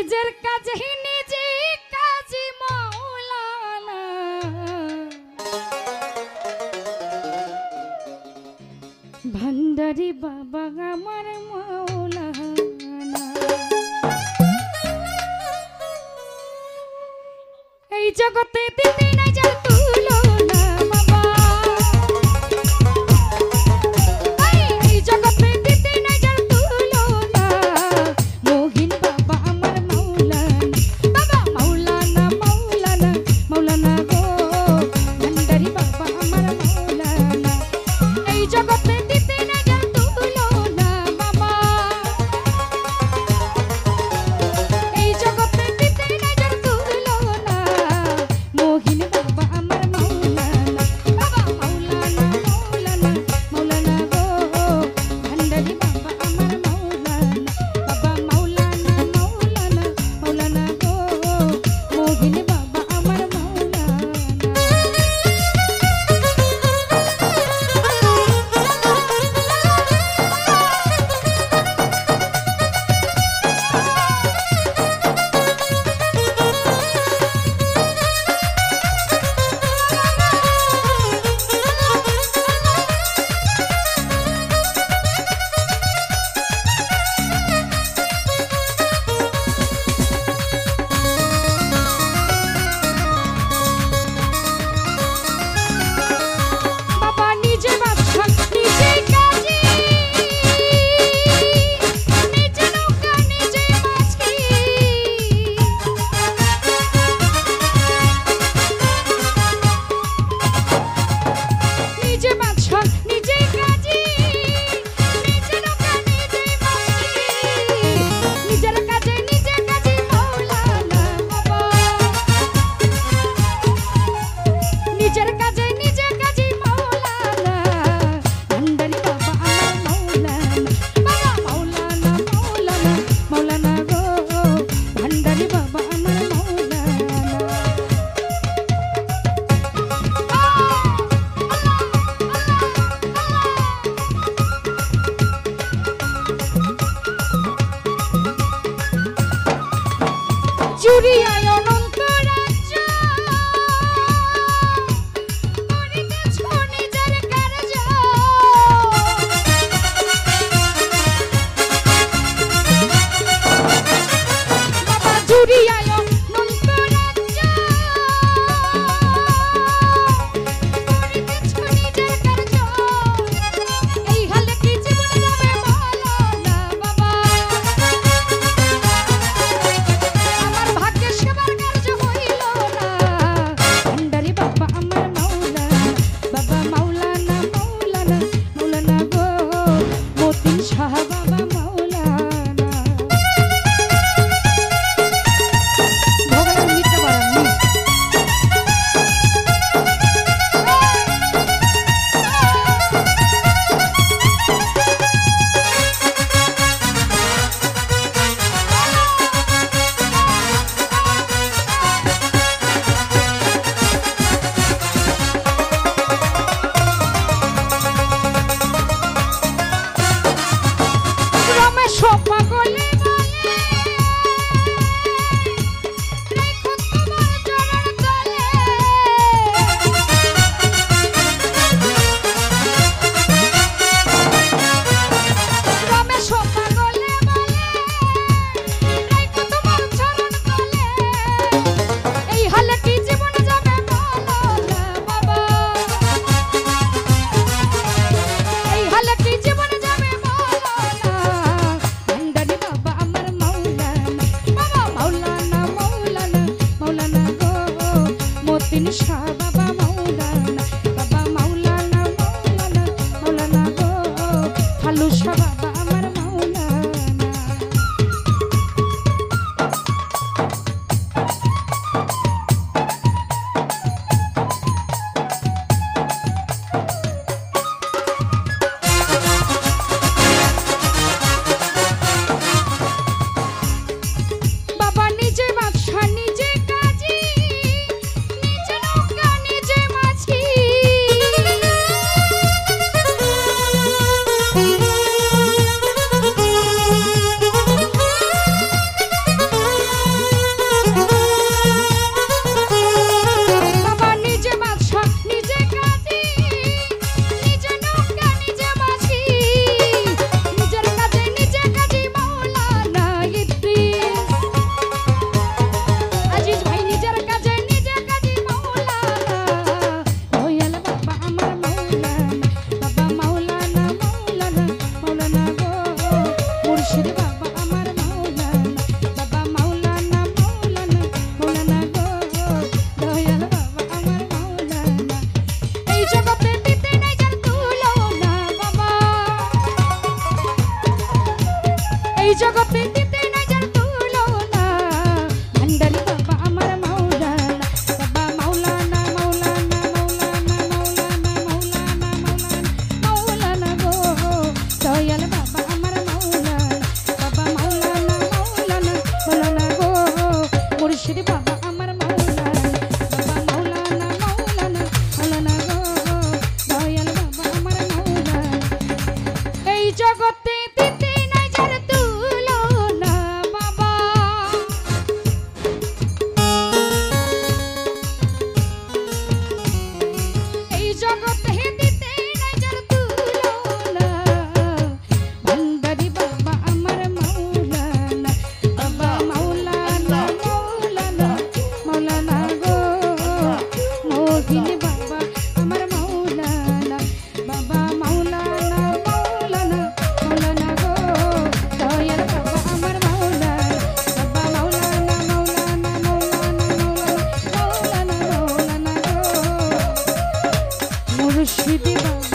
নিজের কাজে নিজে কাজী মাওলানা ভান্ডারি বাবা আমার মাওলানা এই জগতে দিতে নাই যার তুলনা বাবা এই জগতে দিতে নাই যার তুলনা মোহিন বাবা আমার মাওলানা বাবা মাওলানা মাওলানা মাওলানা গো ভান্ডারি বাবা আমার মাওলানা এই জগতে দিতে নাই যার তুলনা বাবা এই জগতে দিতে নাই যার তুলনা মোহিন বাবা আমার মাওলানা বাবা মাওলানা মাওলানা মাওলানা গো ভান্ডারি বাবা আমার মাওলানা বাবা মাওলানা মাওলানা মাওলানা গো মোহিন বাবা আমার মাওলানা বাবা নিজে বাদশা নিজে কাজী নিজে নৌকা নিজে মাঝি নিজে বাদশা নিজে কাজী নিজে নৌকা নিজে মাঝি নিজের কাজে নিজে কাজী মাওলানা বাবা নিজের কাজে নিজে কাজী মাওলানা ভান্ডারি বাবা আমার মাওলানা বাবা মাওলানা মাওলানা মাওলানা গো ভান্ডারি বাবা আমার মাওলানা জুড়িয়ায় অনন্ত রাজ্য করিতেছ নিজের কার্য বাবা জুড়িয়ায় অনন্ত রাজ্য করিতেছ নিজের কার্য এই হালে কি জীবন যাবে বলো না বাবা আমার ভাগ্যে সেবার কার্য হইল না ভান্ডারি বাবা আমার মাওলানা বাবা মাওলানা মাওলানা মাওলানা গো মতিন শাহ বাবা মাওলানা ভগবান মিটতে পারেন রমেশ পাগলে বলে রেখো তোমার চরণ তলে রমেশ পাগলে বলে রেখো তোমার চরণ তলে এই হালে কি জীবন যাবে বলো না বাবা এই হালে কি জীবন যাবে বলো না ভান্ডারি বাবা আমার মাওলানা বাবা মাওলানা মাওলানা মাওলানা গো মতিন শাহ বাবা মাওলানা বাবা মাওলানা মাওলানা মাওলানা গো হালু শাহ বাবা আমার মাওলানা বাবা নিজে বাদশা নিজে কাজী নিজে নৌকা নিজে মাঝি জগতে দিতে নাই যার তুলনা ভান্ডারি বাবা আমার মাওলানা বাবা মাওলানা মাওলানা মাওলানা মাওলানা মাওলানা মাওলানা গো দয়াল বাবা আমার মাওলানা বাবা মাওলানা মাওলানা মাওলানা গো মুর্শিদ বাবা আমার মাওলানা বাবা মাওলানা মাওলানা মাওলানা গো দয়াল বাবা আমার মাওলানা এই জগতে দিতে নাই যার তুলনা বাবা এই জগতে দিতে নাই যার তুলনা ভান্ডারি বাবা আমার মাওলানা বাবা মাওলানা মাওলানা মাওলানা গো মোহিন বাবা আমার মাওলানা বাবা মাওলানা মাওলানা মাওলানা গো দয়াল বাবা আমার মাওলানা বাবা মাওলানা মাওলানা মাওলানা মাওলানা মাওলানা মাওলানা গো মুর্শিদ বাবা